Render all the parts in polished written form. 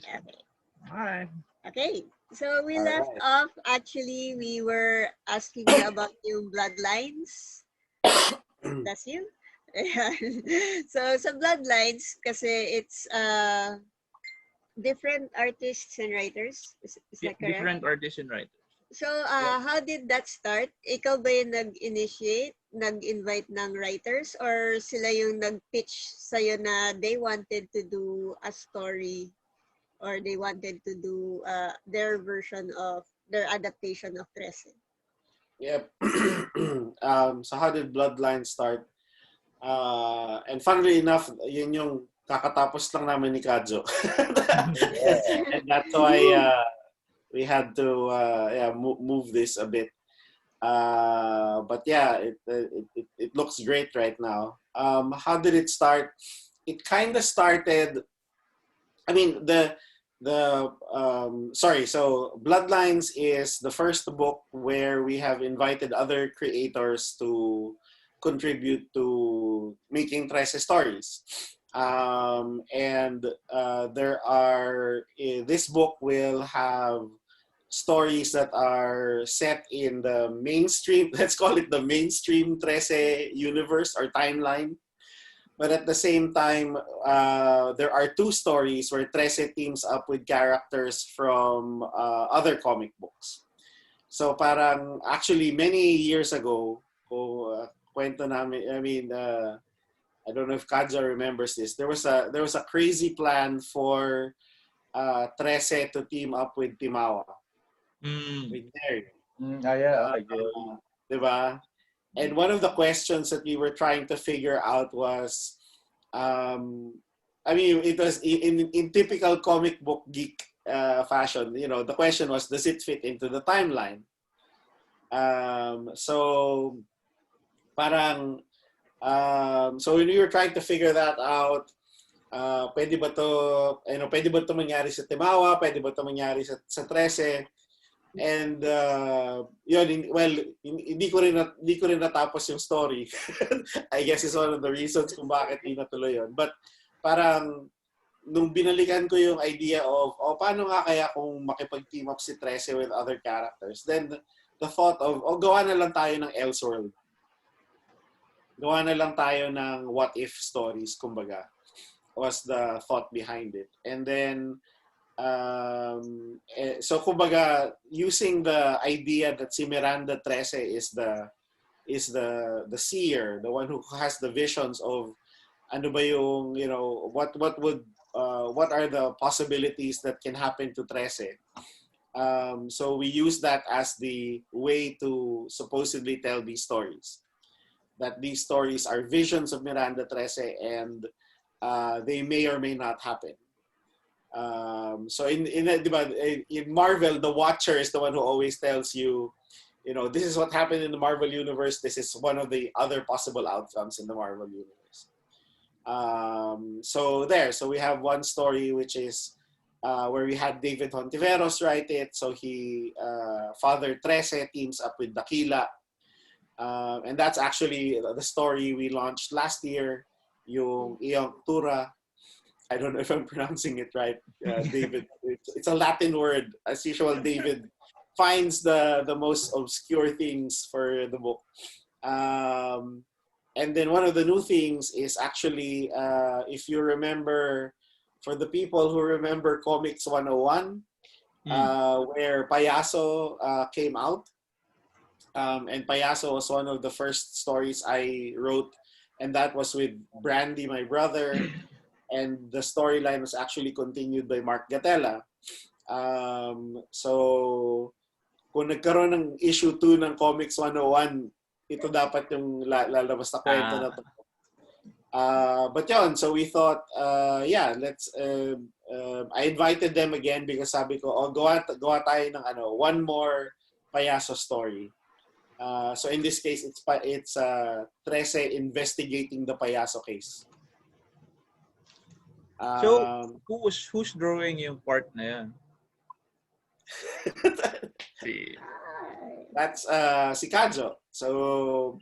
Okay. Alright. Okay. So we All left right. off, actually, we were asking you about yung bloodlines. That's you? Ayan. So sa bloodlines, kasi it's different artists and writers. Is that correct? Different artists and writers. So, how did that start? Ikaw ba yung nag-initiate, nag-invite ng writers, or sila yung nag-pitch sa'yo na they wanted to do a story or they wanted to do their version of, their adaptation of Trese? Yep. So how did Bloodline start? And funnily enough, yun yung kakatapos lang namin ni Kajo. And that's why we had to move this a bit. But yeah, it looks great right now. How did it start? It kind of started. I mean, so Bloodlines is the first book where we have invited other creators to contribute to making Trese stories. And this book will have stories that are set in the mainstream, let's call it the mainstream Trese universe or timeline. But at the same time, there are two stories where Trese teams up with characters from other comic books. So parang actually many years ago, kwento namin, I don't know if Kajo remembers this. There was a crazy plan for Trese to team up with Timawa. With Derry. Diba? And one of the questions that we were trying to figure out was, it was in typical comic book geek fashion. The question was, does it fit into the timeline? So when we were trying to figure that out, pwede ba to mangyari sa Timawa? Pwede ba to mangyari sa Trese? And hindi ko rin natapos yung story. I guess it's one of the reasons kung bakit hindi natuloy yun. But parang nung binalikan ko yung idea of paano nga kaya kung makipag-team up si Trese with other characters, then the thought of gawa na lang tayo ng Elseworld. Gawa na lang tayo ng what if stories, kumbaga, was the thought behind it. And then so kumbaga, using the idea that si Miranda Trese is the seer, the one who has the visions of ano ba yung, what are the possibilities that can happen to Trese. So we use that as the way to supposedly tell these stories. That these stories are visions of Miranda Trese and they may or may not happen. So in Marvel, the Watcher is the one who always tells you, this is what happened in the Marvel universe. This is one of the other possible outcomes in the Marvel universe. So we have one story which is where we had David Hontiveros write it. So Father Trese teams up with Dakila. And that's actually the story we launched last year, yung Iyong Tura. I don't know if I'm pronouncing it right, David. It's a Latin word. As usual, David finds the most obscure things for the book. And then one of the new things is actually, if you remember, for the people who remember Comics 101, where Payaso came out. And Payaso was one of the first stories I wrote, and that was with Brandy, my brother. And the storyline was actually continued by Mark Gatella. So, kung nagkaroon ng issue 2 ng Comics 101, ito dapat yung lalabas na kwento na to. But yun, so we thought, let's, I invited them again because sabi ko, gawa tayo ng one more Payaso story. So in this case, it's Trese investigating the Payaso case. So, who's drawing yung part na yan? That's si Kajo. So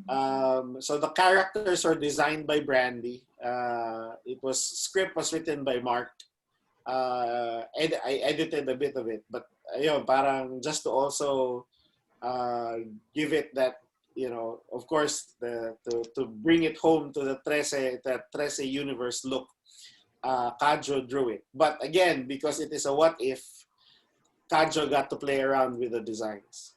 the characters were designed by Brandy. Script was written by Mark. I edited a bit of it, but ayun, parang just to also give it that, of course, to bring it home to the Trese universe look. Kajo drew it, but again, because it is a what if, Kajo got to play around with the designs.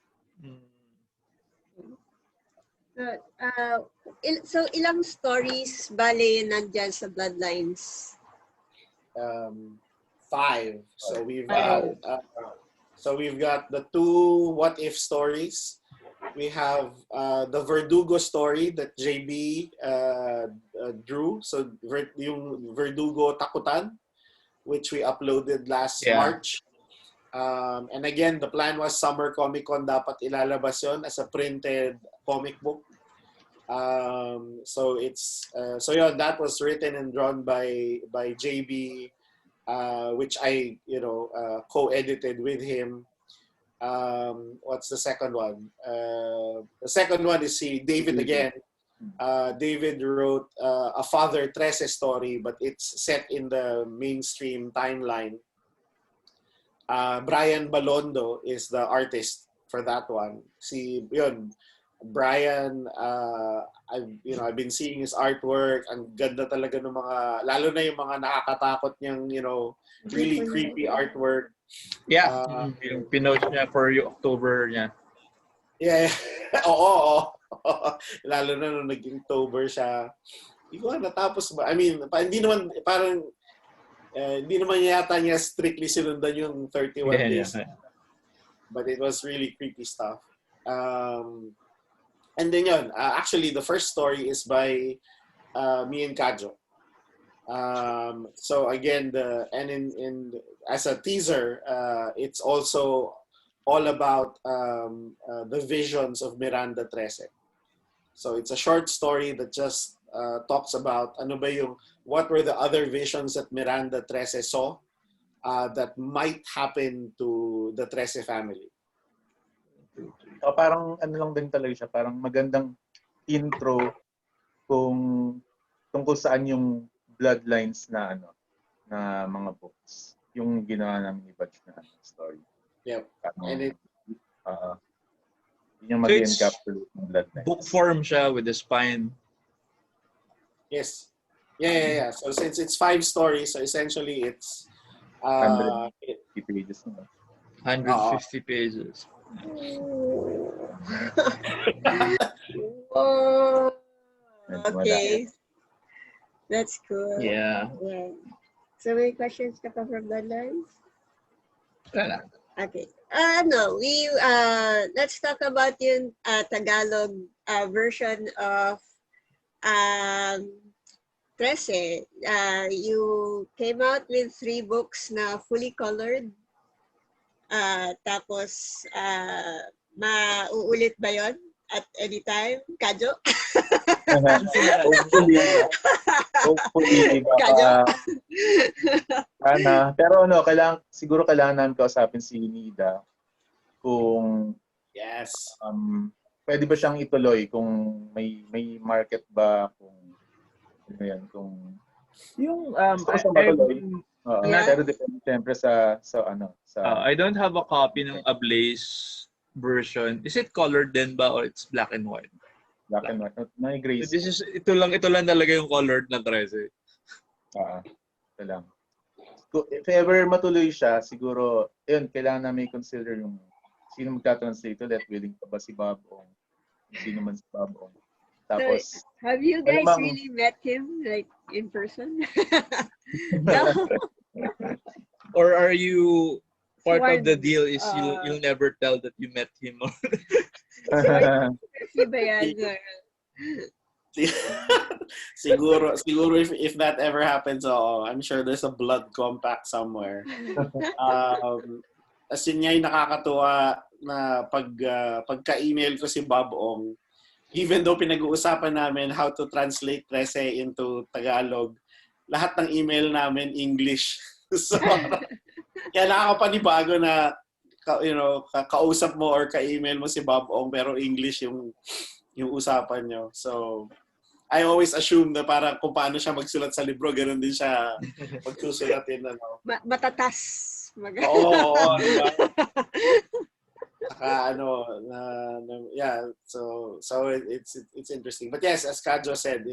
So ilang stories bale nandyan sa Bloodlines? 5. So we've got the 2 what if stories. We have the Verdugo story that JB drew. So yung Verdugo Takutan, which we uploaded last March. And again, the plan was Summer Komikon dapat ilalabas yon as a printed comic book. So that was written and drawn by JB, which I co-edited with him. What's the second one? The second one is David again. David wrote a Father Trese story, but it's set in the mainstream timeline. Brian Balondo is the artist for that one. Brian, I've been seeing his artwork. Ang ganda talaga ng mga, lalo na yung mga nakakatakot niyang, really creepy artwork. Yeah, yung pinost niya for yung October niya. Yeah, oo. Lalo na nung nag-October siya. Hindi ko natapos ba? I mean, hindi naman, parang, hindi naman yata niya strictly sinundan yung 31 days. Yeah. But it was really creepy stuff. And then yun, actually the first story is by me and Kajo. So again, as a teaser, it's also all about the visions of Miranda Trese. So it's a short story that just talks about what were the other visions that Miranda Trese saw that might happen to the Trese family. Parang lang din talaga siya, parang magandang intro kung tungkol saan yung Bloodlines na na mga books, yung ginawa namin ni Budj na story. Yep. And yung mag-encapsulate ng Bloodlines. Book form siya with the spine. Yes. Yeah. So since it's 5 stories, so essentially it's 150 pages. 150 pages. Oh, okay. That's cool. Yeah. So many questions ka pa from Bloodlines? Wala. Okay. Let's talk about yung Tagalog version of Trese. You came out with 3 books na fully colored. Tapos, mauulit ba yon at any time? Kajo? Hopefully. Kajo? Pero siguro kailangan namin kausapin si Nida kung pwede ba siyang ituloy, kung may market ba, kung kung yung pero depende siyempre sa I don't have a copy ng Ablaze version. Is it colored then ba or it's black and white? Black and white. May gray. So ito lang talaga yung colored na Trese. Ito lang. If ever matuloy siya, siguro kailangan namin consider yung sino magta-translate that, willing pa ba si Bob o sino man si Bob o. Tapos, so, have you guys really met him like in person? No. Or are you part of the deal is you'll never tell that you met him? siguro if that ever happens, I'm sure there's a blood compact somewhere. As yun nga yung nakakatuwa na pagka-email ko si Bob Ong, even though pinag-uusapan namin how to translate Trese into Tagalog, lahat ng email namin English. So, kaya nakakapanibago na kausap mo or ka-email mo si Bob Ong pero English yung usapan nyo. So, I always assume na parang kung paano siya magsulat sa libro, ganun din siya magsusulatin. Ano. Matatas. Oo, diba? Saka yeah, so it's interesting. But yes, as Kajo said,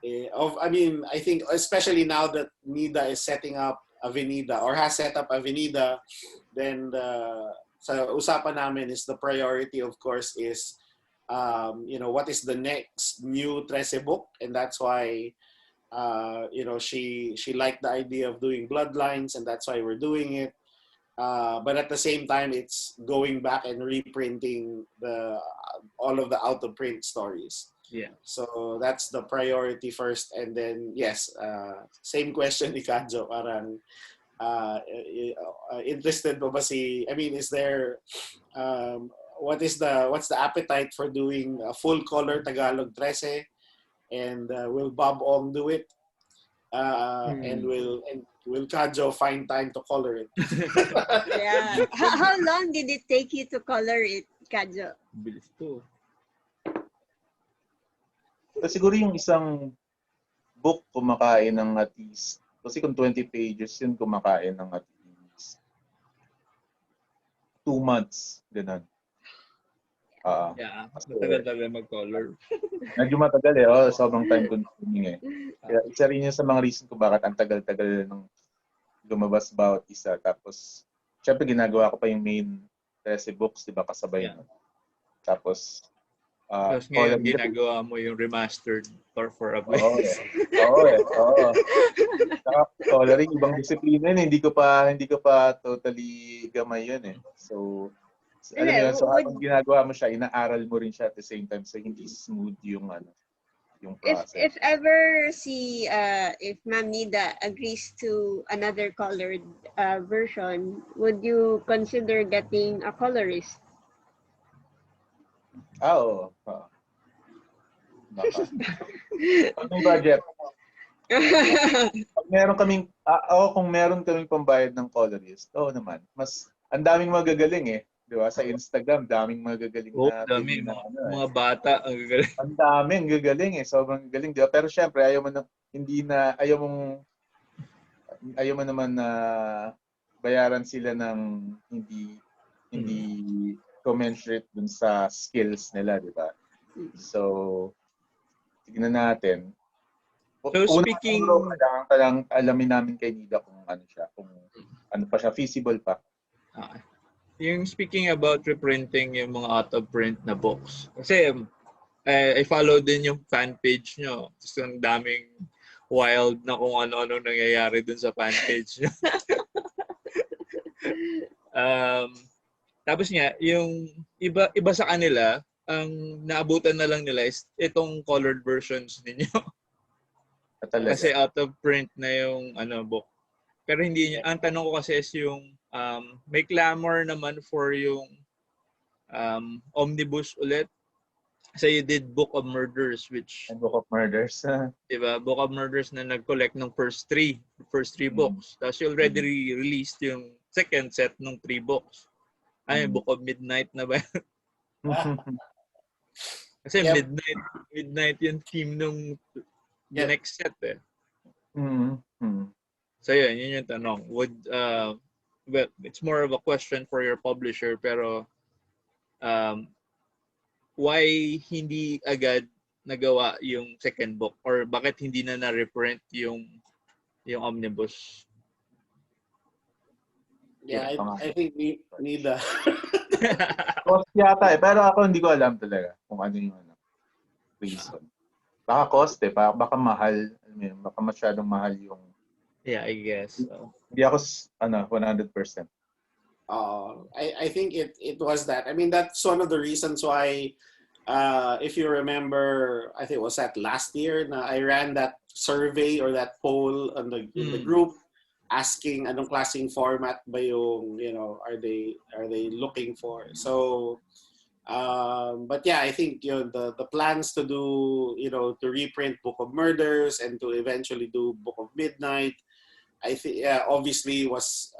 I think especially now that NIDA is setting up Avenida or has set up Avenida, then sa usapan namin is the priority, of course, is what is the next new Trese book, and that's why she liked the idea of doing Bloodlines, and that's why we're doing it. But at the same time, it's going back and reprinting all of the out of print stories. Yeah. So that's the priority first, and then yes, same question ni Kajo, parang interested ba si? I mean, is there what's the appetite for doing a full color Tagalog Trese, and will Bob Ong do it? And will Kajo find time to color it? Yeah. How long did it take you to color it, Kajo? Bilis to. So, siguro yung isang book kumakain ng at least, kasi kung 20 pages yun, kumakain ng at least 2 months. Ganun. Yeah, matagal-tagal mag-color. Medyo matagal sobrang time consuming Kaya isa rin yun sa mga reason ko bakit ang tagal-tagal ng lumabas bawat isa. Tapos, syempre ginagawa ko pa yung main Trese books, di ba, kasabay nun. Tapos, tapos ngayon ginagawa mo yung remastered for a place. Oo. Saka coloring, ibang disiplina yun. Hindi ko pa totally gamay yun So, alam mo yun, so habang ginagawa mo siya, inaaral mo rin siya at the same time so hindi smooth yung process. If ever if Ma'am Nida agrees to another colored version, would you consider getting a colorist? Oo. Baka. Pag may budget. Kung meron kaming pambayad ng colorist, naman. Mas, ang daming magagaling Di ba? Sa Instagram, daming magagaling na. Dami. Mga bata, ang gagaling. Ang daming gagaling Sobrang galing, di ba? Pero syempre, ayaw mo naman na bayaran sila ng hindi commensurate dun sa skills nila, di ba? So, tignan natin. So, speaking... Kailangan alamin namin kay Nida kung ano siya, kung ano pa siya, feasible pa. Yung speaking about reprinting yung mga out-of-print na books. Kasi I follow din yung fan page nyo. Tapos ang daming wild na kung ano-ano nangyayari dun sa fan page nyo. Tapos nga, yung iba sa kanila, ang naabutan na lang nila is itong colored versions ninyo. Kasi out of print na yung book. Pero hindi niya, ang tanong ko kasi is yung may clamor naman for yung omnibus ulit. Kasi you did Book of Murders, which... Book of Murders. Diba? Book of Murders na nag-collect ng first three books. Tapos you already released yung second set ng 3 books. Book of Midnight na ba? Kasi midnight yung theme nung the next set So yun yung tanong. Well, it's more of a question for your publisher, pero why hindi agad nagawa yung second book? Or bakit hindi na na-reprint yung omnibus? Yeah, I think we need cost yata pero ako hindi ko alam talaga kung ano yung reason. Baka cost baka mahal, baka masyadong mahal yung Yeah, I guess. Hindi ako 100%. I think it was that. I mean, that's one of the reasons why, if you remember, I think it was that last year na I ran that survey or that poll in the group asking anong klaseng format ba yung, are they looking for. So, but yeah, I think the plans to do, to reprint Book of Murders and to eventually do Book of Midnight, I think obviously was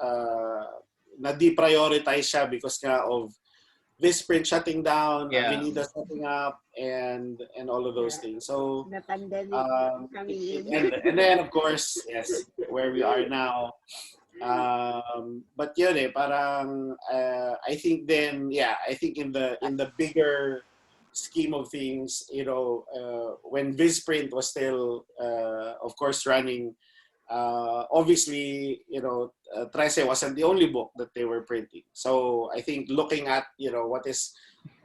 na-deprioritize siya because of Visprint shutting down, Yeah. Avenida setting up, and all of those things. So The pandemic coming in. and then of course, yes, where we are now. But yun parang I think then, I think in the bigger scheme of things, when Visprint was still of course running, obviously, Trese wasn't the only book that they were printing. So I think looking at, what is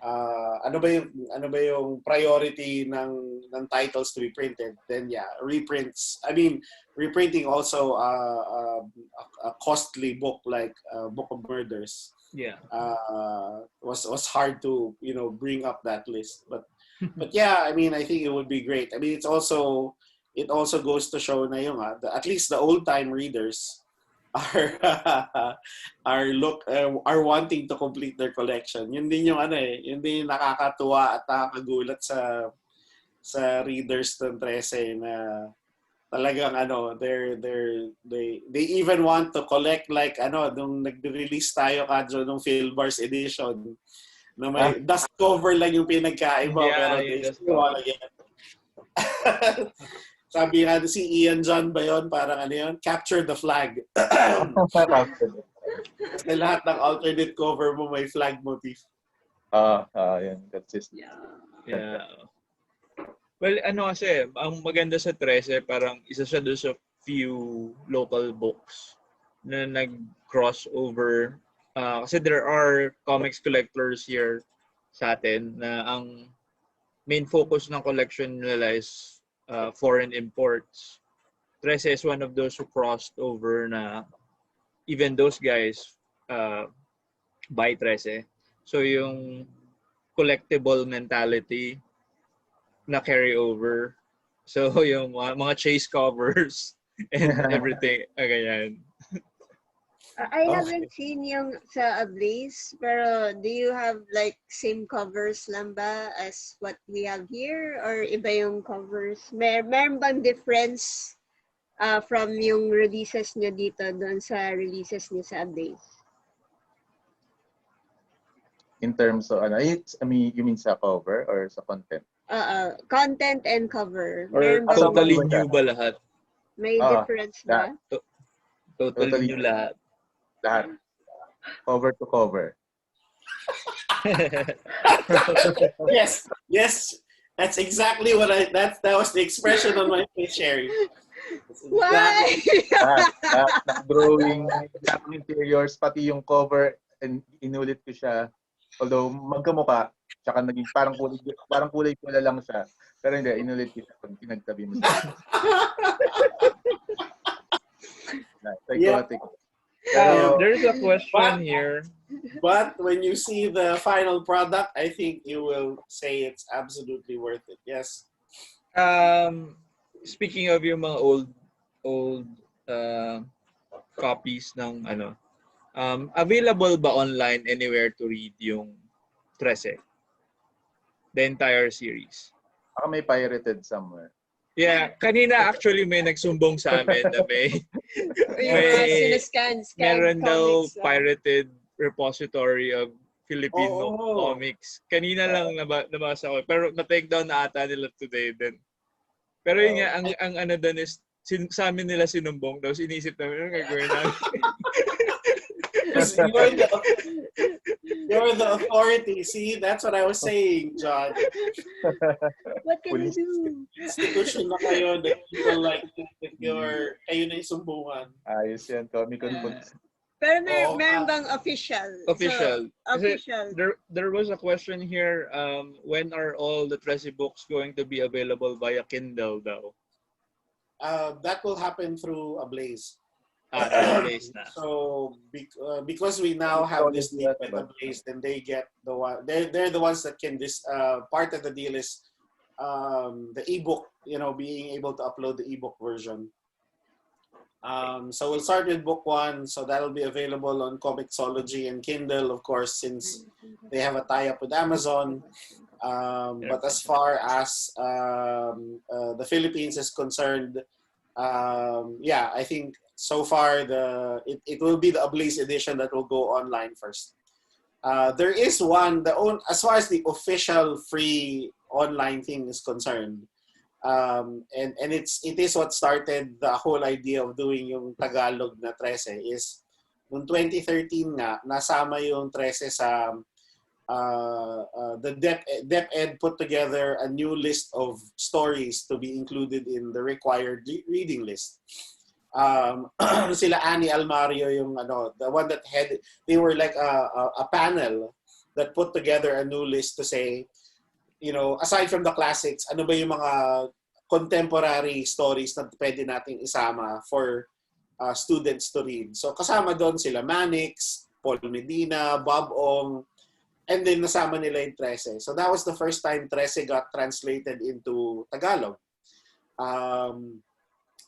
ano ba yung priority ng titles to be printed, then reprints. I mean, reprinting also a costly book like Book of Murders. Yeah. Was hard to, bring up that list. But yeah, I mean, I think it would be great. I mean, it also goes to show na yung at least the old time readers are are wanting to complete their collection. Yun din yung yun din yung nakakatuwa at nakakagulat sa readers ng Trese na talagang they even want to collect like nung nag-release tayo Kajo nung Philbars edition na may dust cover lang yung pinagkaiba pero they still want to get sabi nga si Ian John ba yun? Parang yun? Capture the flag. Kasi lahat ng alternate cover mo may flag motif. Yan. That's just... Yeah. Well, kasi, ang maganda sa Trese, parang isa siya doon sa few local books na nag-cross over. Kasi there are comics collectors here sa atin na ang main focus ng collection nila is foreign imports. Trese is one of those who crossed over na even those guys buy Trese. So yung collectible mentality na carry over. So yung mga chase covers and everything. Ganyan. I haven't seen yung sa Ablaze, pero do you have like same covers lang ba as what we have here? Or iba yung covers? Meron bang difference from yung releases nyo dito doon sa releases nyo sa Ablaze? In terms of, you mean sa cover or sa content? Content and cover. Or totally new ba lahat? May difference ba? Totally new lahat. Lahat. Cover to cover. Yes. That's exactly what that was the expression on my face, Sherry. Why? Drawing, interiors, pati yung cover, and inulit ko siya. Although magkamukha, tsaka naging parang kulay-pula lang siya. Pero hindi, inulit ko siya pag pinagtabi mo siya. Psychotic. There's a question here. But when you see the final product, I think you will say it's absolutely worth it. Yes. Speaking of yung mga old copies ng available ba online anywhere to read yung Trese? The entire series. Baka may pirated somewhere. Yeah, kanina actually may nagsumbong sa amin na meron daw pirated repository of Filipino comics. Kanina lang nabasa ko. Pero na-take down na ata nila today din. Pero yun nga, ang ano doon is, sa amin nila sinumbong daw. Inisip namin, ano gagawin namin? You're the authority. See, that's what I was saying, John. What can you do? Institution na kayo that people like that kayo na yung sumbungan. Ayos yan, Komikon. Pero meron bang official? Official. So, official. There was a question here, when are all the Trese books going to be available via Kindle daw? That will happen through Ablaze. Ablaze na. So because we now have this deal with Ablaze, then they get the one. They're the ones that can part of the deal is the ebook. Being able to upload the ebook version. So we'll start with book 1. So that'll be available on Comixology and Kindle, of course, since they have a tie-up with Amazon. But as far as the Philippines is concerned, I think so far it will be the Ablaze edition that will go online first. There is one, as far as the official free online thing is concerned, and it is what started the whole idea of doing yung Tagalog na Trese is noong 2013 nga, nasama yung Trese sa the DepEd put together a new list of stories to be included in the required reading list. Sila Annie Almario yung the one that they were like a panel that put together a new list to say, aside from the classics, ano ba yung mga contemporary stories na pwede nating isama for students to read. So kasama doon sila Manix, Paul Medina, Bob Ong, and then nasama nila yung Trese. So that was the first time Trese got translated into Tagalog.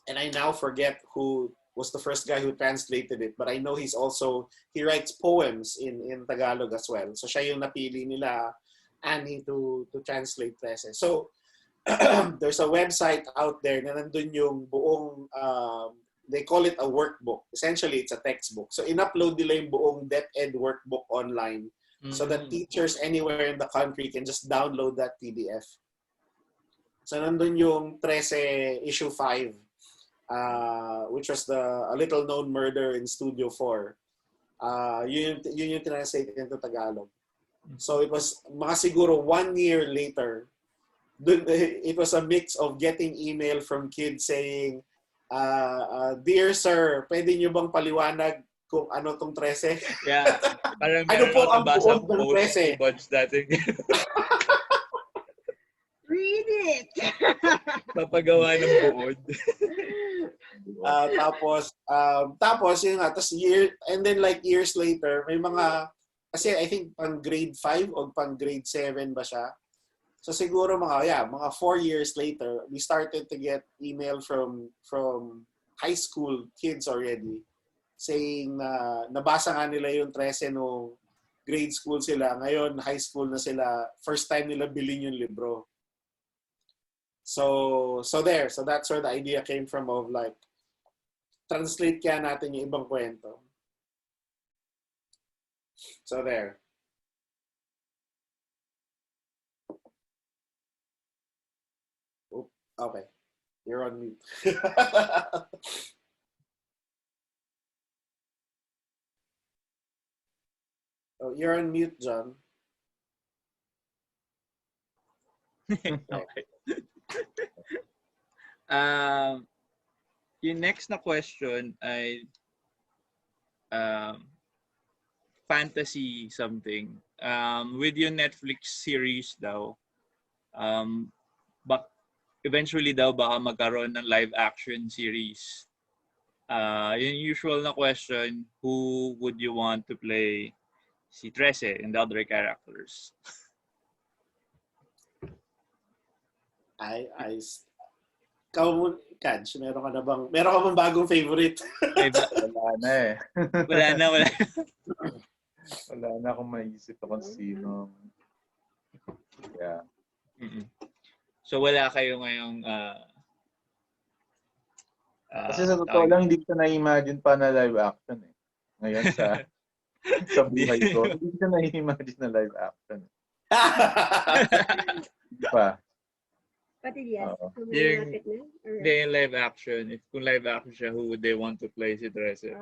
And I now forget who was the first guy who translated it, but I know he writes poems in Tagalog as well. So siya yung napili nila, Annie, to translate Trese. So there's a website out there na nandun yung buong, they call it a workbook. Essentially, it's a textbook. So in-upload nila yung buong DepEd workbook online so that teachers anywhere in the country can just download that PDF. So nandun yung Trese issue 5. Which was a little known murder in Studio 4. Yun yung translate into Tagalog. So it was mga siguro 1 year later, it was a mix of getting email from kids saying, "Dear sir, pwede niyo bang paliwanag kung ano tong Trese?" Yeah. Parang ano po ang buod ng Trese? Budj dati. Read it! Papagawa ng buod. Tapos yun nga, and then like years later, may mga, kasi I think pang grade 5 o pang grade 7 ba siya? So siguro mga 4 years later, we started to get email from high school kids already saying na nabasa nga nila yung Trese no grade school sila. Ngayon, high school na sila. First time nila bilhin yung libro. So that's where the idea came from of like, translate kaya natin yung ibang kwento. So there. Okay. You're on mute. Oh, you're on mute, John. Okay. Yung next na question ay fantasy something. With yung Netflix series daw, eventually daw baka magkaroon ng live action series. Yung usual na question, who would you want to play si Trese and the other characters? Kaj, meron ka bang bagong favorite? Wala na eh. Wala na. Wala na akong maisip kung sino. Yeah. So wala kayo ngayong kasi sa totoo lang, hindi ko na-imagine pa na live action eh. Ngayon sa buhay ko, hindi ko na-imagine na live action. Hindi pa. Pati yes. Yung live action. If kung live action siya, who would they want to play si Trese?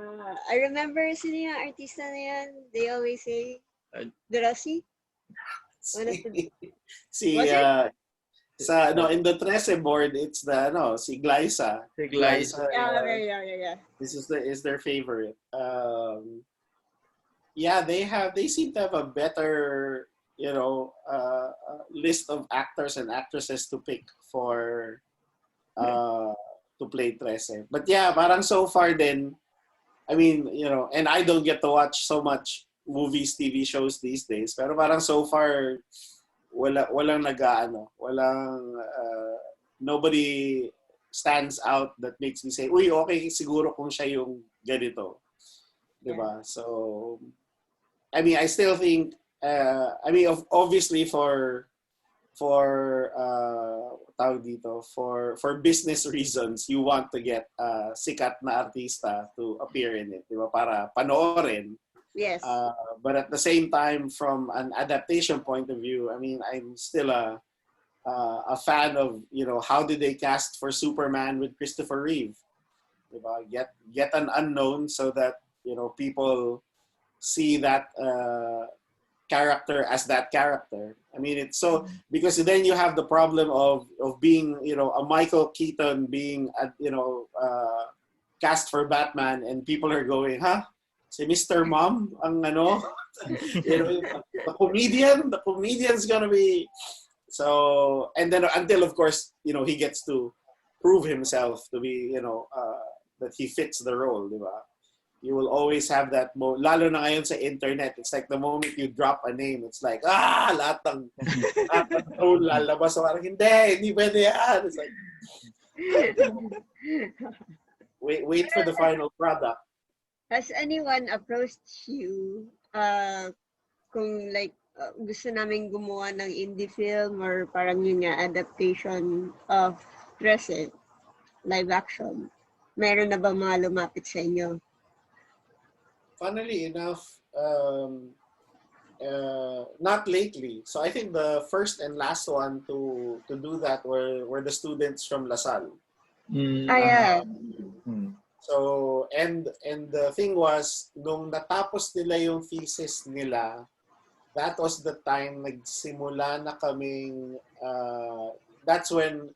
I remember sino yung artista na yan. They always say, Drosy? In the Trese board, it's si Glyza. Si Glyza. Yeah. This is their favorite. They seem to have a better list of actors and actresses to pick for to play Trese. But yeah, parang so far then, I mean, and I don't get to watch so much movies, TV shows these days. Pero parang so far, walang nobody stands out that makes me say, uy, okay, siguro kung siya yung ganito. Diba? So, I mean, I still think, obviously for business reasons, you want to get sikat na artista to appear in it, di ba? Para panoorin. Yes. But at the same time, from an adaptation point of view, I mean, I'm still a fan of, you know, how did they cast for Superman with Christopher Reeve? Diba? Get an unknown so that, you know, people see that character as that character. I mean, it's so, because then you have the problem of being, you know, a Michael Keaton being, you know, cast for Batman, and people are going, huh? Si Mr. Mom, ang ano, you know, the comedian's gonna be, so, and then until, of course, you know, he gets to prove himself to be, you know, that he fits the role, di ba? You will always have that lalo na ngayon sa internet, it's like the moment you drop a name, it's like, lahat ng role lalabas. So parang, hindi pwede yan. It's like, wait for the final product. Has anyone approached you kung like gusto namin gumawa ng indie film or parang yun nga, adaptation of Trese, live action? Meron na ba mga lumapit sa inyo? Funnily enough, not lately. So I think the first and last one to do that were the students from LaSalle. Yeah. So and the thing was, nung natapos nila yung thesis nila, that was the time nagsimula na kaming that's when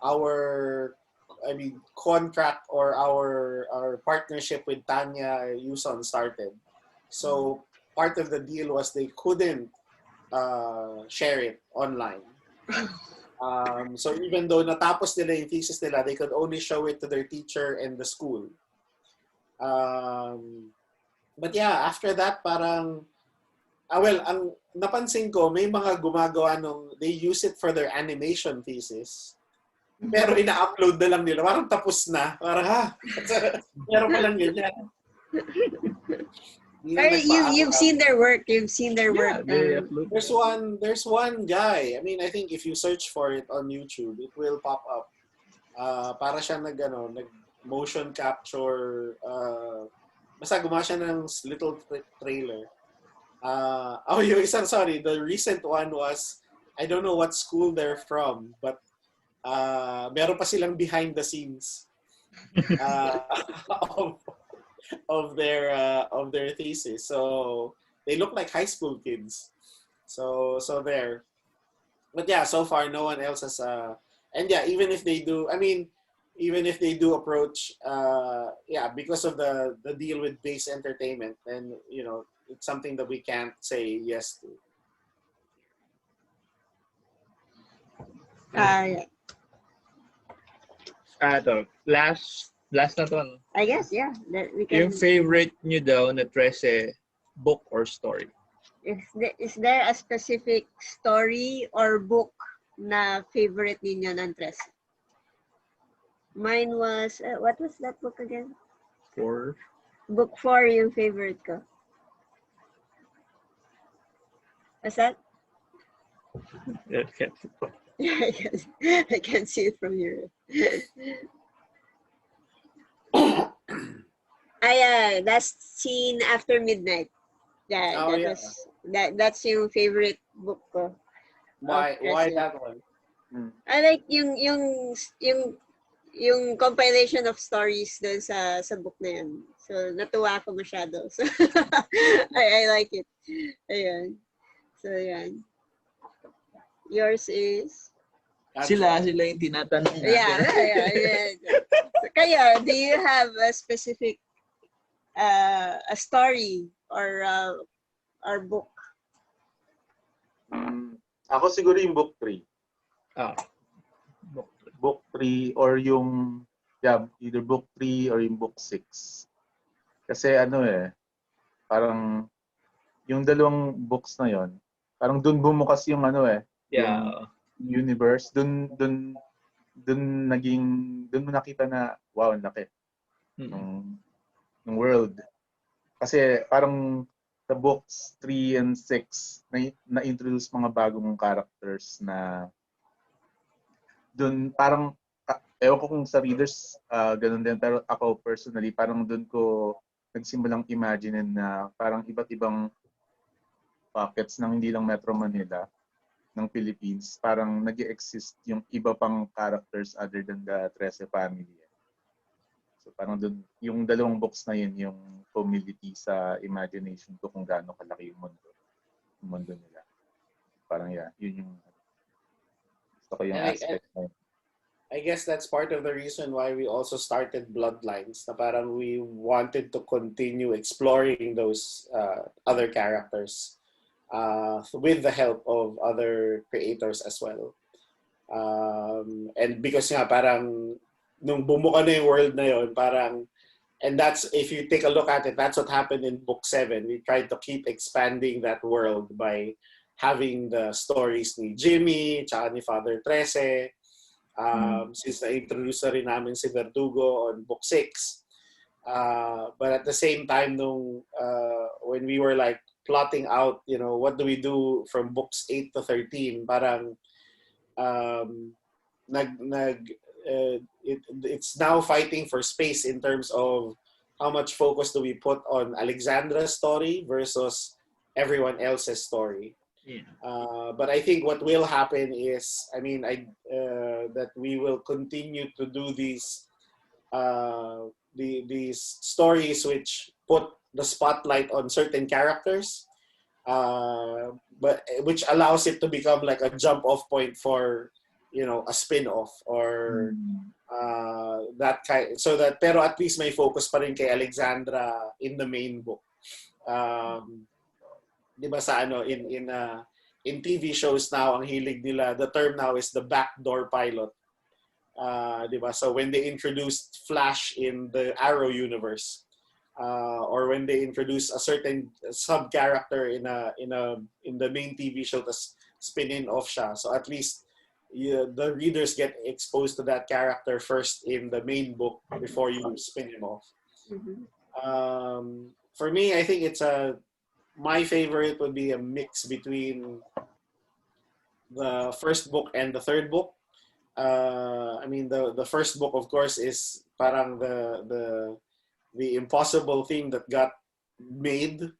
our contract or our partnership with Tanya Yuson started. So part of the deal was they couldn't share it online. So even though natapos nila yung thesis nila, they could only show it to their teacher and the school. But yeah, after that, parang, ang napansin ko, may mga gumagawa they use it for their animation thesis. Pero ina-upload na lang nila. Parang tapos na. Parang meron pa lang ganyan. You've seen their work. You've seen their work. There's one guy. I mean, I think if you search for it on YouTube, it will pop up. Para siya nag motion capture. Basta gumawa siya ng little trailer. Yung isang, sorry, the recent one was, I don't know what school they're from, but meron pa silang behind the scenes of their thesis. So they look like high school kids. So there. But yeah, so far no one else has and yeah, even if they do approach because of the deal with Base Entertainment, then you know, it's something that we can't say yes to. Yeah. Ito, last na to. I guess, yeah. We can, yung favorite nyo daw na Trese, book or story? Is there a specific story or book na favorite ninyo ng Trese? Mine was, what was that book again? 4. Book 4 yung favorite ko. What's that? Yeah, I can see it from here. That's Scene After Midnight. Yeah, that's yung favorite book ko. Why that one? I like yung compilation of stories dun sa book na yun. So natuwa ako masyado. So I like it. Ayan. So ayan. Yours is? Sila yung tinatanong natin. Yeah. Kaya, do you have a specific a story or book? Ako siguro yung book 3. Book 3 or yung either book 3 or yung book 6. Kasi parang yung dalawang books na yon, parang dun bumukas yung yung universe, dun mo nakita na wow, ang laki ng world. Kasi parang sa books 3 and 6 na-introduce mga bagong characters na dun parang ewan ko kung sa readers ganun din, pero ako personally parang dun ko nagsimulang imaginein na parang iba't ibang pockets ng hindi lang Metro Manila ng Philippines, parang nag-exist yung iba pang characters other than the Trese family. So parang dun, yung dalawang books na yun, yung humility sa imagination ko kung gaano kalaki yung mundo nila. Parang yun yung gusto ko yung aspect na yun. I guess that's part of the reason why we also started Bloodlines, na parang we wanted to continue exploring those other characters with the help of other creators as well. And because nga parang nung bumuka na yung world na yun, parang, and that's, if you take a look at it, that's what happened in book 7. We tried to keep expanding that world by having the stories ni Jimmy, tsaka ni Father Trese. Since na-introduce na rin namin si Verdugo on book 6. But at the same time, when we were like plotting out, what do we do from books 8 to 13, parang it's now fighting for space in terms of how much focus do we put on Alexandra's story versus everyone else's story. Yeah. But I think what will happen is, that we will continue to do these stories which put the spotlight on certain characters, but which allows it to become like a jump-off point for, a spin-off or that kind. So that, pero at least may focus pa rin kay Alexandra in the main book. Di ba sa in TV shows now, ang hilig nila, the term now is the backdoor pilot. Di ba? So when they introduced Flash in the Arrow universe, or when they introduce a certain sub-character in the main TV show, tas spin-in off siya. So at least the readers get exposed to that character first in the main book before you spin him off. For me, I think my favorite would be a mix between the first book and the third book. The first book, of course, is parang the impossible thing that got made,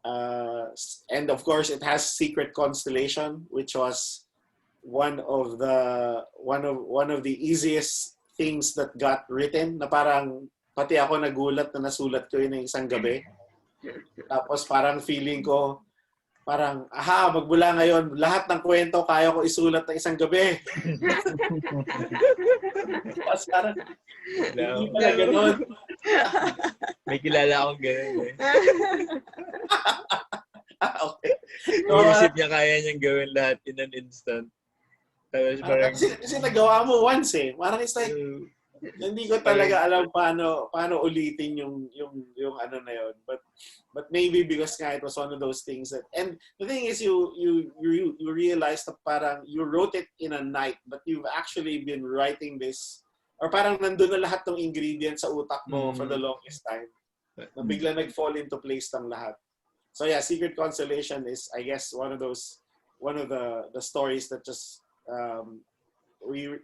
and of course, it has Secret Constellation, which was one of the easiest things that got written. Na parang pati ako nagulat na nasulat ko yun ng isang gabi. Tapos parang feeling ko, parang, magmula ngayon, lahat ng kwento kaya ko isulat ng isang gabi. Tapos parang, hindi pala ganun. May kilala akong ganun eh. Okay. Iisip niya kaya niyang gawin lahat in an instant. Tapos parang, kasi nagawa mo once eh. Parang it's like, hindi ko talaga alam paano ulitin yung ano na yun. But maybe because nga it was one of those things that, and the thing is you realize that parang you wrote it in a night, but you've actually been writing this, or parang nandun na lahat ng ingredients sa utak mo for the longest time. Na bigla nag-fall into place ng lahat. So yeah, Secret Constellation is, I guess, one of the stories that just we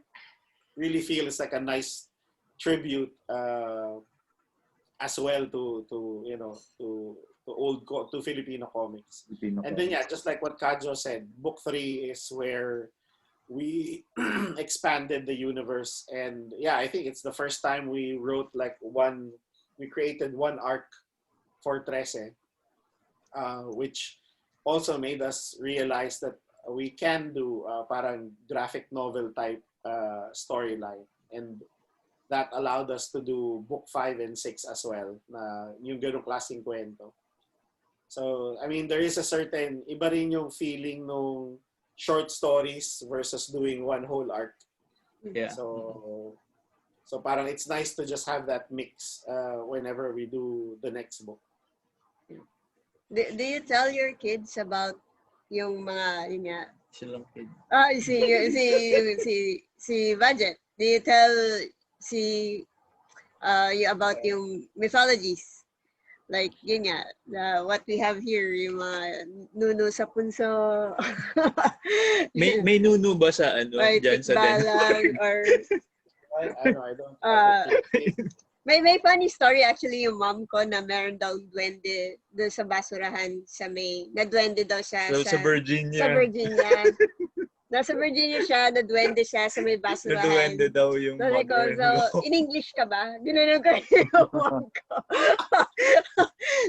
really feel is like a nice tribute as well to Filipino comics. And then just like what Kajo said, book 3 is where we expanded the universe, and I think it's the first time we wrote we created one arc for Trese, which also made us realize that we can do parang graphic novel type storyline, and that allowed us to do book 5 and 6 as well, na yung ganong klaseng kwento. So, there is a certain, iba rin yung feeling nung short stories versus doing one whole arc. Yeah. So parang it's nice to just have that mix whenever we do the next book. Do you tell your kids about yung mga, yun nga, silang kid. si Budjette? Do you tell about yung mythologies? Like, yun nga, what we have here, yung mga nuno sa punso. may nuno ba sa dyan sa balang, or I don't May funny story actually yung mom ko na meron daw duwende doon sa basurahan sa may, na duwende daw siya Sa Virginia. Sa Virginia. Nasa Virginia siya, na duwende siya sa may basurahan. Naduwende daw yung Sabi ko, mother-in-law. so, in English ka ba? Ginanong ko yung mom ko.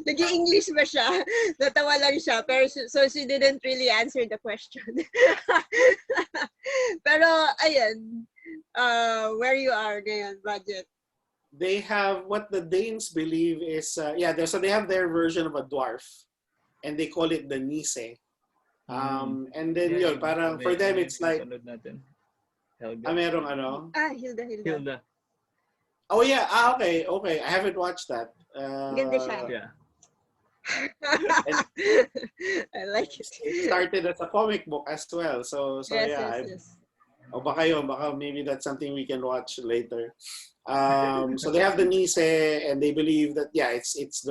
Nag-i-English ba siya? Natawa lang siya. Pero, so she didn't really answer the question. Pero, ayun. Where you are ngayon, Budjette? They have what the Danes believe is so they have their version of a dwarf, and they call it the Nise. And then yun, parang for them it's like merong ano? Hilda. Oh yeah, okay. I haven't watched that. Ganda siya. Yeah. I like it. It started as a comic book as well. So Yes. O baka maybe that's something we can watch later. So they have the Nise, and they believe that it's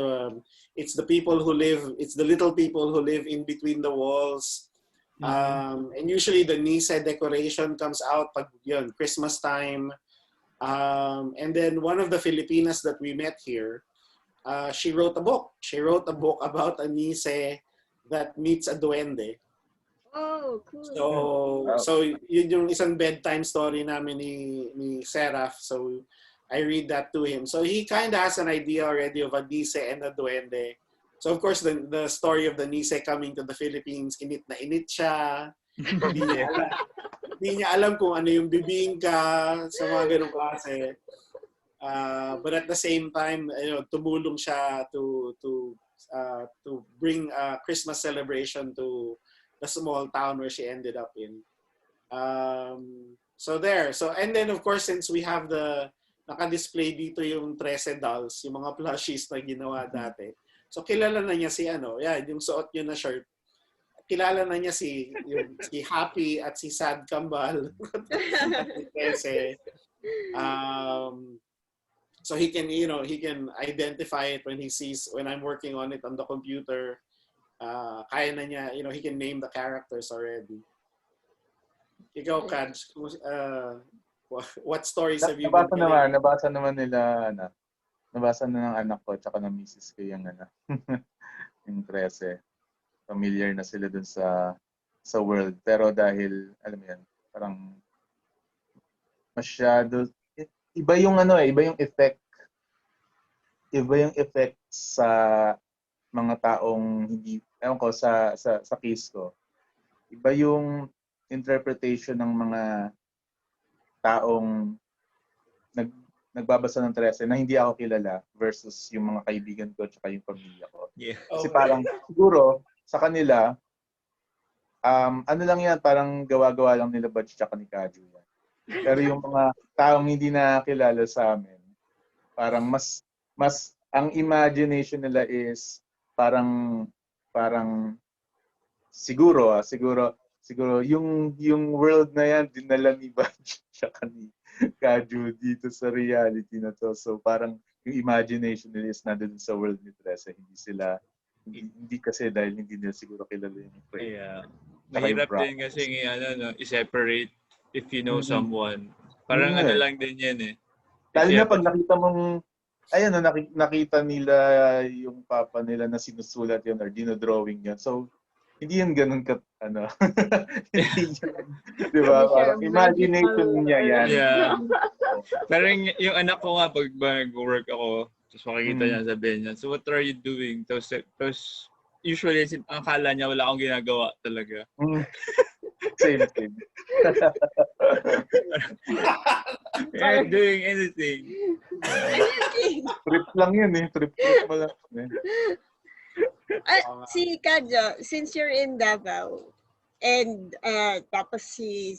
the people who live, it's the little people who live in between the walls. And usually the Nise decoration comes out pag yun, Christmas time. And then one of the Filipinas that we met here, she wrote a book. She wrote a book about a Nise that meets a duende. Oh, cool. So yun yung isang bedtime story namin ni Seraph. So I read that to him. So he kind of has an idea already of a Nise and a duende. So of course the story of the Nise coming to the Philippines, init na init siya. Hindi niya alam kung ano yung bibingka sa mga ganung klase. But at the same time, tumulong siya to bring a Christmas celebration to the small town where she ended up in. So and then of course, since we have the naka-display dito yung Trese dolls, yung mga plushies na ginawa dati. So kilala na niya si yung suot niya na shirt. Kilala na niya si Happy at si Sad Kambal. Trese. So he can identify it when I'm working on it on the computer. Kaya na niya, he can name the characters already. Ikaw, Kaj, what stories have you nabasa naman nila, nabasa na ng anak ko tsaka ng misis ko yung yung Trese. Familiar na sila dun sa world. Pero dahil, alam mo yan, parang masyado, iba yung effect. Iba yung effect sa mga taong hindi, ewan ko, sa case ko. Iba yung interpretation ng mga taong nagbabasa ng Trese na hindi ako kilala versus yung mga kaibigan ko at yung pamilya ko. Yeah. Kasi parang siguro sa kanila, ano lang yan, parang gawa-gawa lang nila Budj tsaka ni Kajo yan. Pero yung mga taong hindi nakakilala sa amin, parang mas ang imagination nila is parang siguro yung world na yan dinala ni Budj tsaka ni Kajo dito sa reality na to. So parang yung imagination nila is nandun sa world ni Trese. Hindi kasi dahil hindi nila siguro kilala yung frame. Yeah. Mahirap din kasi i-separate if you know someone. Parang lang din yan eh. Lalo na pag nakita mong nakita nila yung papa nila na sinusulat yun or dinodrawing yun. So hindi yan ganun hindi yan, di ba? Parang imagination niya yan. Yeah. Pero yung anak ko nga, pag mag-work ako, tapos makikita niya, sabihin niya, so what are you doing? Tapos usually, ang akala niya, wala akong ginagawa talaga. Same. You're not doing anything. Trip lang yun eh. Trip mo lang. Si Kajo, since you're in Davao, and tapos si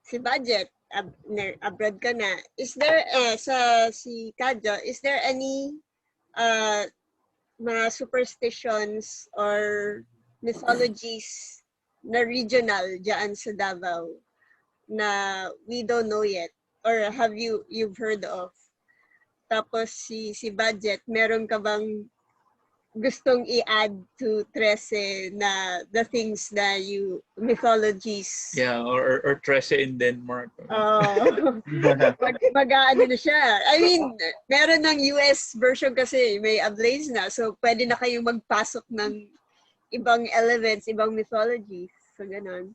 Budjette, abroad ka na, is there, si Kajo, is there any mga superstitions or mythologies na regional dyan sa Davao na we don't know yet or you've heard of? Tapos si Budjette, meron ka bang gustong i-add to Trese na the things na mythologies. Yeah, or Trese in Denmark. Mag-ano na siya. I mean, meron ng US version kasi, may ablaze na. So, pwede na kayong magpasok ng ibang elements, ibang mythologies. So, ganun.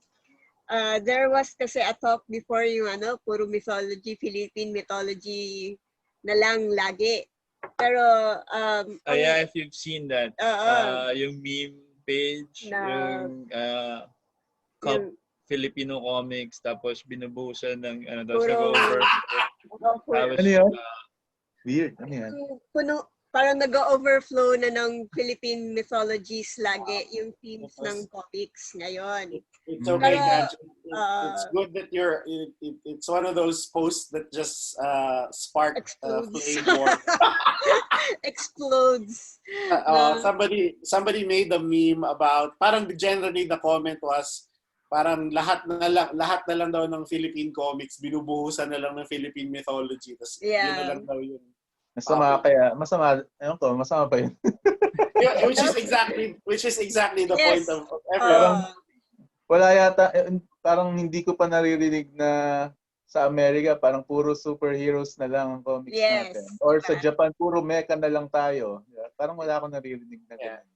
There was kasi a talk before yung puro mythology, Philippine mythology na lang lagi. Pero, yeah, if you've seen that, yung meme page, yung Filipino comics, tapos binubuhusan ng, tapos nag-over. Ano yun? Weird. Ano yan? Parang nag-overflow na ng Philippine mythologies lagi yung themes ng comics ngayon. It's okay, Kajo. It's good that it's one of those posts that just spark flame war. Explodes. Somebody made a meme about, parang generally the comment was, parang lahat na lang daw ng Philippine comics, binubuhusan na lang ng Philippine mythology. Tapos yun na lang daw yun. Masama pa yun. which is exactly the point of everyone. Wala yata, parang hindi ko pa naririnig na sa Amerika, parang puro superheroes na lang ang comics natin. Or sa Japan, puro mecha na lang tayo. Parang wala akong naririnig na ganun.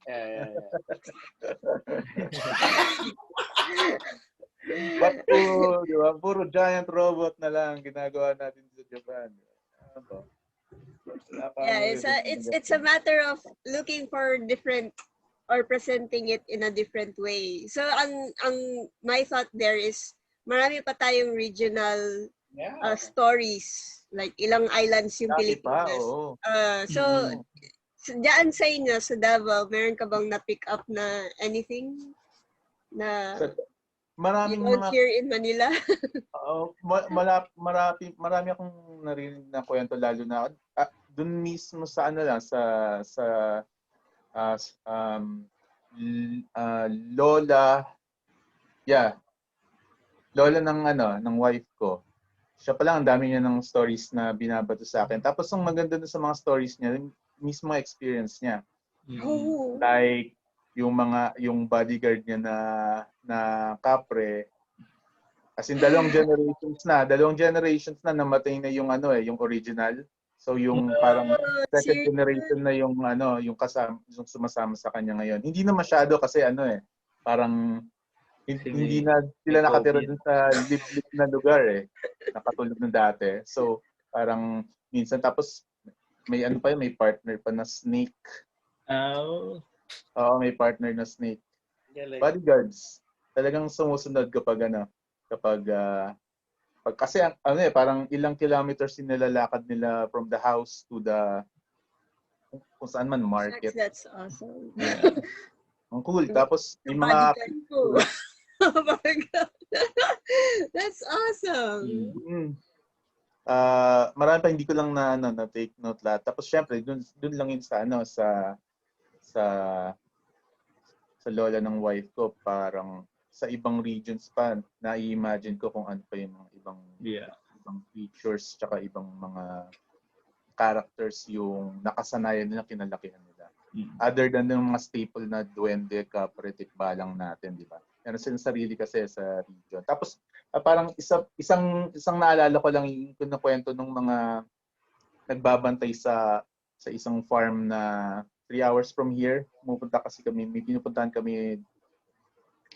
Puro giant robot na lang ginagawa natin sa Japan. It's a matter of looking for different or presenting it in a different way. So ang my thought there is marami pa tayong regional stories, like ilang islands yung Pilipinas. So diyan sa inyo sa Davao, meron ka bang na-pick up na anything na maraming mga here in Manila? Marami akong narinig na kwento, lalo na dun mismo sa lola ng wife ko. Siya pa lang, ang dami niya ng stories na binabato sa akin. Tapos ang maganda dun sa mga stories niya, mismo experience niya. Like yung bodyguard niya na kapre, as in dalawang generations na namatay na yung yung original. So yung parang second generation na yung yung sumasama sa kanya ngayon. Hindi na masyado kasi parang hindi na sila nakatira dun sa liblib na lugar nakatulog ng dati. So parang minsan, tapos may may partner pa na snake. May partner na snake. Bodyguards. Talagang sumusunod kapag kasi parang ilang kilometers nilalakad nila from the house to the kung saan man market. That's awesome. Ang cool. Tapos may mga oh my God. That's awesome. Marami pa hindi ko lang na take note lahat. Tapos syempre dun lang yun sa lola ng wife ko, parang sa ibang regions pa, na-imagine ko kung ano pa yung mga ibang features tsaka ibang mga characters yung nakasanayan nila, kinalakihan nila. Other than yung mga staple na duwende, kapre, tikbalang natin, di ba? Meron silang sarili kasi sa region. Tapos parang isang naalala ko lang yung kwento ng mga nagbabantay sa isang farm na 3 hours from here. Pumupunta kasi kami, may pinupuntahan kami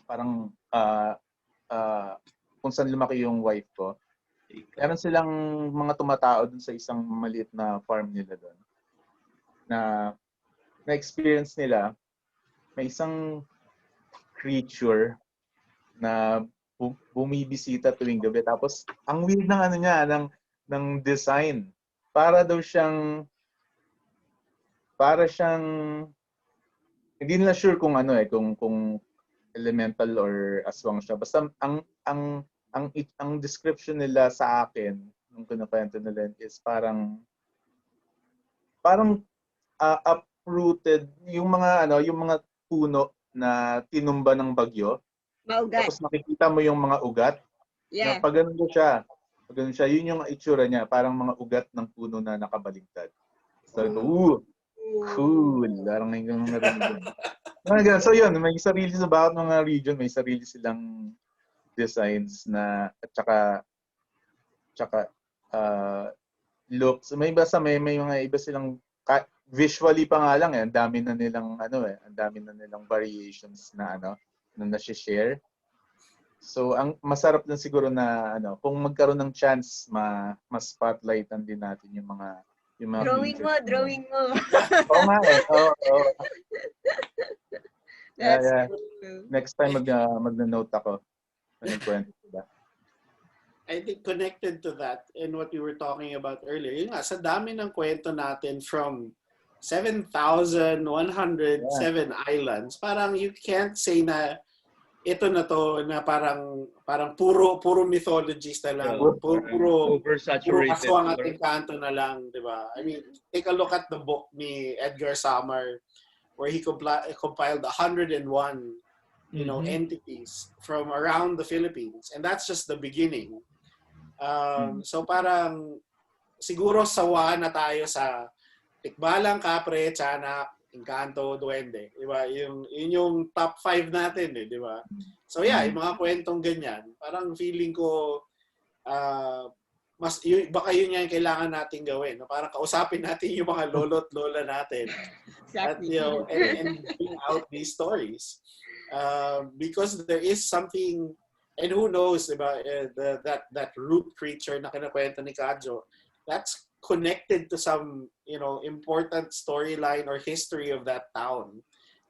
parang kung saan lumaki yung wife ko. Meron silang mga tumatao dun sa isang maliit na farm nila doon. Na-experience nila, may isang creature na bumibisita tuwing gabi. Tapos ang weird ng ng design. Para siyang hindi nila sure kung kung elemental or aswang siya. Basta ang description nila sa akin nung kinukwento nila is parang uprooted yung mga puno na tinumba ng bagyo. Maugat. Tapos makikita mo yung mga ugat. Yeah. Pag ganun siya, yun yung itsura niya, parang mga ugat ng puno na nakabaligtad. So, Cool. Parang ngayon lang narinig yun. So yun, may sarili sa bawat mga region, may sarili silang designs na at saka looks. May mga iba silang visually pa nga lang ang dami na nilang ang dami na nilang variations na na na-share. So ang masarap din siguro na kung magkaroon ng chance mas spotlightan din natin yung mga Drawing mo. Oo nga eh. Oo. That's Yeah. true. Next time mag-note ako. Kwento ba? I think connected to that and what we were talking about earlier, yun nga, sa dami ng kwento natin from 7,107 islands, parang you can't say na ito na to na parang puro mythologies na lang, puro oversaturated. aswang at engkanto na lang, di ba? I mean, take a look at the book ni Edgar Samar where he compiled 101 entities from around the Philippines, and that's just the beginning. So parang siguro sawa na tayo sa tikbalang, kapre, tiyanak, engkanto, duwende. Diba? Yun yung top 5 natin eh, di ba? So yeah, yung mga kwentong ganyan, parang feeling ko baka yun yung kailangan natin gawin. No? Parang kausapin natin yung mga lolo't lola natin. Exactly. And bring out these stories. Because there is something. And who knows, diba, that root creature na kinakwento ni Kajo, that's connected to some, important storyline or history of that town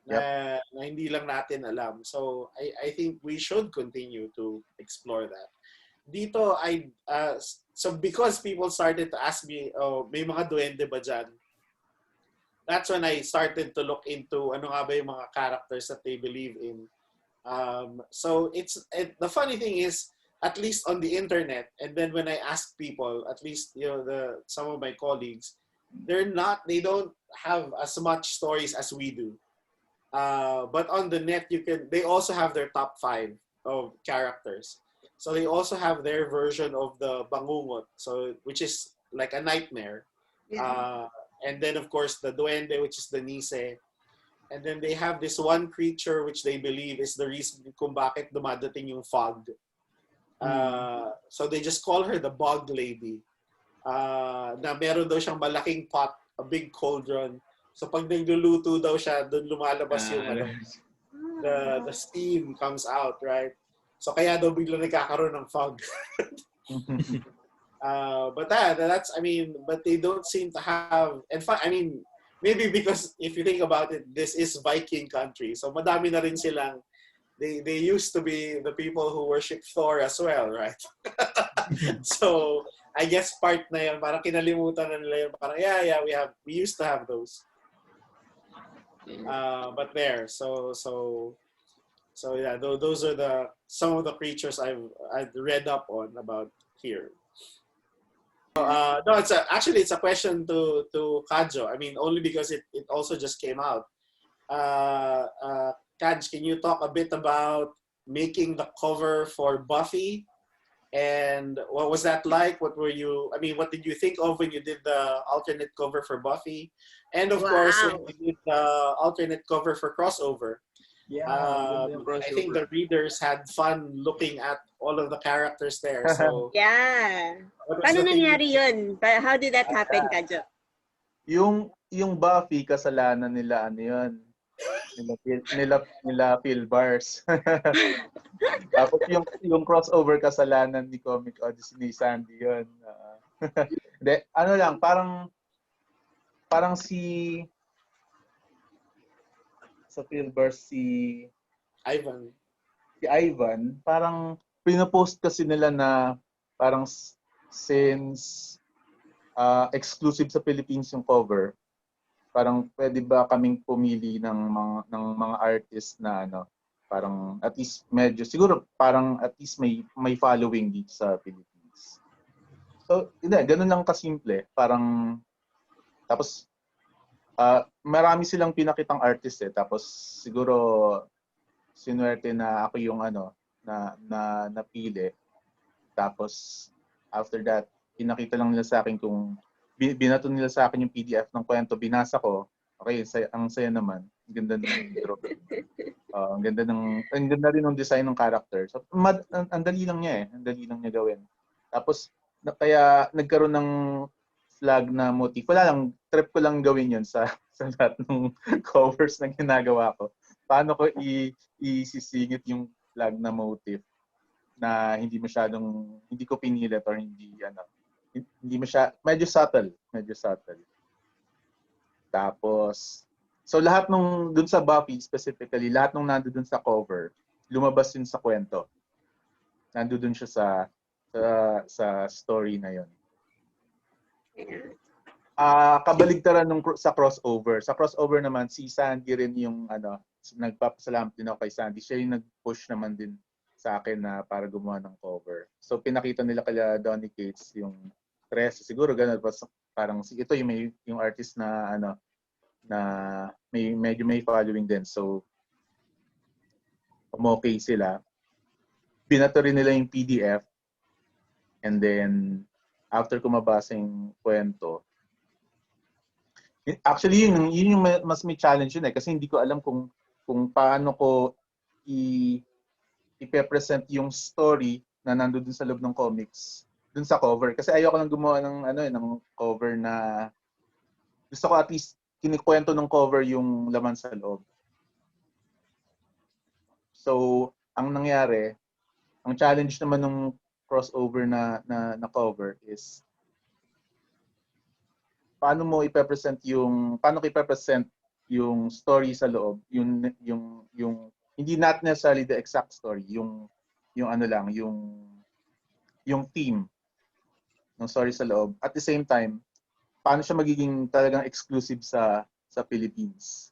na hindi lang natin alam. So I think we should continue to explore that. Dito, so because people started to ask me, may mga duwende ba dyan? That's when I started to look into ano nga ba yung mga characters that they believe in. So the funny thing is, at least on the internet, and then when I ask people, at least some of my colleagues, they don't have as much stories as we do. But on the net, they also have their top 5 of characters. So they also have their version of the bangungot, which is like a nightmare. Yeah. And then of course the duende, which is the nise. And then they have this one creature which they believe is the reason kung bakit dumadating yung fog. So they just call her the bog lady. Na meron daw siyang malaking pot, a big cauldron. So pag nagluluto daw siya, doon lumalabas yung the steam comes out, right? So kaya daw bigla nagkakaroon ng fog. But but they don't seem to have, maybe because if you think about it, this is Viking country. So madami na rin silang, they used to be the people who worship Thor as well, right? So I guess part na yun, parang kinalimutan na nila yun. Parang we used to have those. But there, so yeah, those are some of the creatures I've read up on about here. No, it's a question to Kajo. I mean, only because it also just came out. Kaj, can you talk a bit about making the cover for Buffy? And what was that like? What did you think of when you did the alternate cover for Buffy? And of course, when you did the alternate cover for Crossover. Yeah, I think the readers had fun looking at all of the characters there. So Yeah. Paano nangyari yun? How did that happen, Kajo? Yung Buffy, kasalanan nila yun. Nila Phil Bars. Tapos yung crossover, kasalanan ni Comic Odyssey ni Sandy yun. De, parang sa Phil Bars si Ivan, parang pinopost kasi nila na parang since exclusive sa Philippines yung cover, parang pwede ba kaming pumili ng mga artist na parang at least medyo siguro parang at least may following dito sa Philippines. So, ganun lang kasimple. Parang tapos marami silang pinakitang artist eh. Tapos siguro sinuwerte na ako yung na napili. Tapos after that, pinakita lang nila sa akin binato nila sa akin yung PDF ng kwento, binasa ko. Okay, ang saya naman. Ang ganda ng draw. Ang ganda rin ng design ng character. So, ang dali lang niya Ang dali lang niya gawin. Tapos, kaya nagkaroon ng flag na motif. Wala lang, trip ko lang gawin yun sa lahat ng covers na ginagawa ko. Paano ko isisingit yung flag na motif na hindi ko pinilit or hindi medyo subtle. Tapos, so lahat dun sa Buffy specifically, lahat nandoon sa cover, lumabas yun sa kwento. Nandoon siya sa story na yun. Kabaligtaran sa crossover. Sa crossover naman, si Sandy rin yung nagpapasalamat din ako kay Sandy. Siya yung nag-push naman din sa akin na para gumawa ng cover. So pinakita nila kay Donny Cates yung Trese. Siguro ganun. Parang ito yung artist na na medyo may following din. So okay sila. Binato rin nila yung PDF. And then after ko mabasa yung kwento, actually yun yung mas may challenge yun kasi hindi ko alam kung paano ko i-present yung story na nandoon sa loob ng comics dun sa cover. Kasi ayoko lang gumawa ng cover na gusto ko at least kinikwento ng cover yung laman sa loob. So, ang nangyari, ang challenge naman ng crossover na cover is paano ko i-present yung story sa loob, yung hindi not necessarily the exact story, yung theme ng story sa loob. At the same time, paano siya magiging talagang exclusive sa Philippines.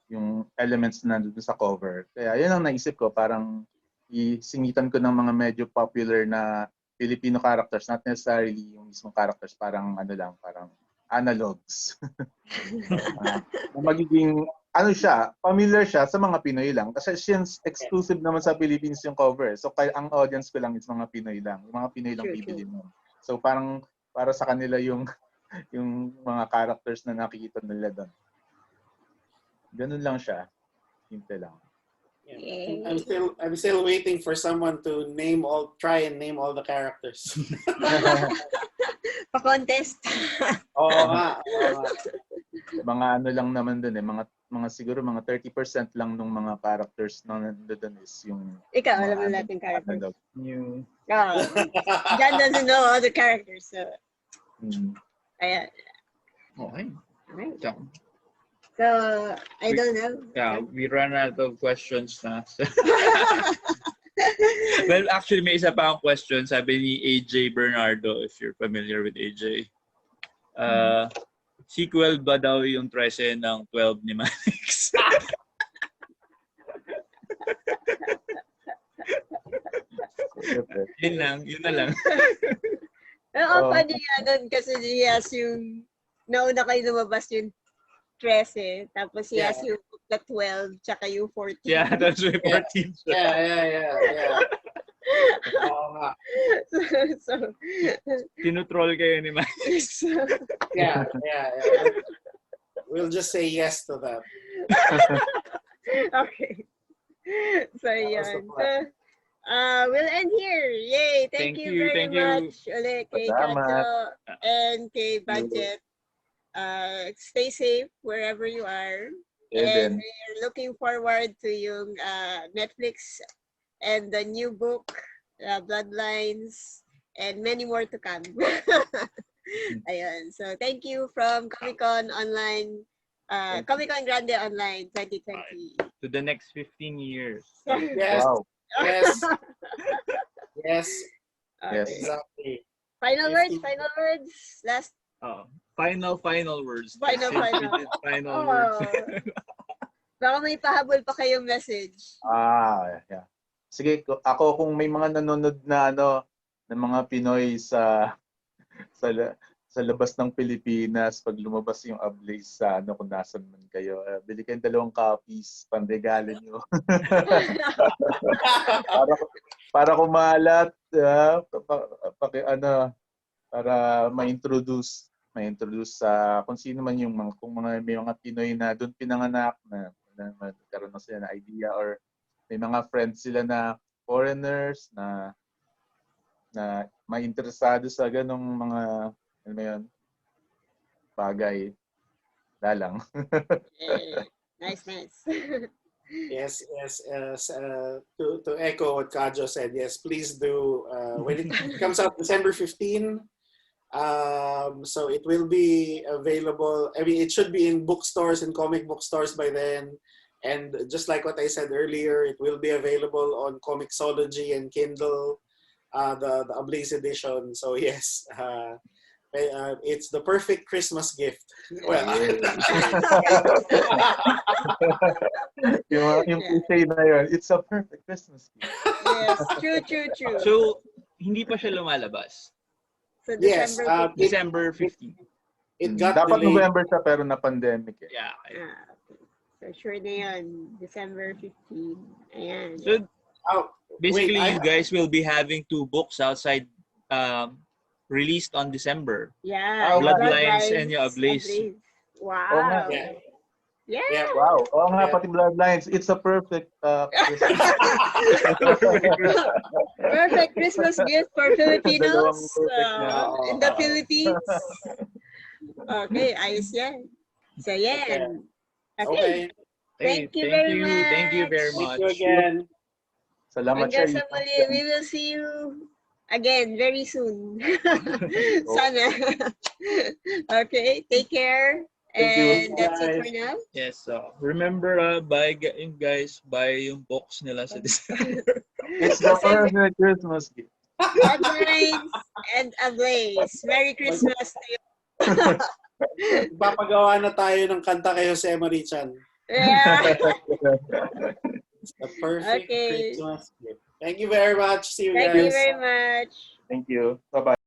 Yung elements na nandun sa cover. Kaya yun ang naisip ko, parang isingitan ko ng mga medyo popular na Filipino characters, not necessarily yung mismong characters, parang parang analogs. Magiging familiar siya sa mga Pinoy lang. Kasi since exclusive naman sa Philippines yung cover. So ang audience ko lang is mga Pinoy lang. Yung mga Pinoy lang bibili mo. So parang para sa kanila yung mga characters na nakikita nila doon. Ganun lang siya. Simple lang. Yeah. I'm still waiting for someone to try and name all the characters. Pa-contest. Oo nga. Mga lang naman doon mga siguro mga 30% lang ng mga characters na nandoon is yung ikaw alam mo lahat ng characters. Yung John doesn't know all the characters. So ayan. Okay. Right. So, I don't know. Yeah, we ran out of questions na. Well, actually, may isa pa akong question. Sabi ni AJ Bernardo, if you're familiar with AJ. Sequel ba daw yung Trese ng 12 ni Manix? Yun na lang. Oo, funny nga doon kasi yes, yung nauna kayo lumabas yung 13, tapos yes, yung 12, tsaka yung 14. Yeah, that's yung 14. Yeah. Oo nga. So, tinutroll kayo ni Manix. Yeah. We'll just say yes to that. Okay. So, yan. We'll end here. Yay! Thank you very much ulit kay Kajo and kay Budjette. Stay safe wherever you are. And we're looking forward to yung Netflix and the new book, Bloodlines, and many more to come. Ayun. So thank you from Komikon Online, Komikon Grande Online 2020. To the next 15 years. Yes. Wow. Yes. Yes. Exactly. Final words. Last. Final words. Final words. Baka may pahabol pa kayong message. Yeah. Sige, ako kung may mga nanonood na ng mga Pinoy sa labas ng Pilipinas pag lumabas yung Ablaze sa kung nasan man kayo, bili kayong 2 copies, panregalo nyo. para kumalat, para ma-introduce may introduce sa kung sino man yung mga, kung mga, may mga Pinoy na doon pinanganak na magkaroon na sila na idea, or may mga friends sila na foreigners na may interesado sa ganong mga ano ba yun, bagay. Lalang. Nice. Yes. To echo what Kajo said, yes, please do. When it comes out December 15, so it will be available. I mean, it should be in bookstores and comic book stores by then. And just like what I said earlier, it will be available on Comixology and Kindle, the Ablaze edition. So yes, it's the perfect Christmas gift. Well, yung cliche na yun, it's a perfect Christmas gift. Yes, true. So, hindi pa siya lumalabas. So yes, December 15. It got Dapat delayed. November siya pero na pandemic eh. Yeah. Okay. So sure na yun. December 15. Ayan. So, basically, wait, you guys will be having 2 books outside released on December. Yeah. Bloodlines and yung Ablaze. Wow. Oo nga. Yeah. Wow. Oo nga, Yeah. pati Bloodlines. It's a perfect Christmas. Perfect Christmas gift for Filipinos Dalawang perfect na. in the Philippines. Okay, ayos yan. So yan. Okay. Thank you very much. Thank you very Thank much. you again. Salamat Hanggang sa sa muli, we will see you again very soon. Sana. Okay, take care. Thank you. And that's it for now. Yes, so remember, buy yung box nila sa December. It's the perfect Christmas gift. Bloodlines and Ablaze. Merry Christmas to you. Papagawa na tayo ng kanta kay Jose Marichan. Yeah. It's the perfect Okay. Christmas gift. Thank you very much. See you Thank guys. you very much. Thank you. Bye-bye.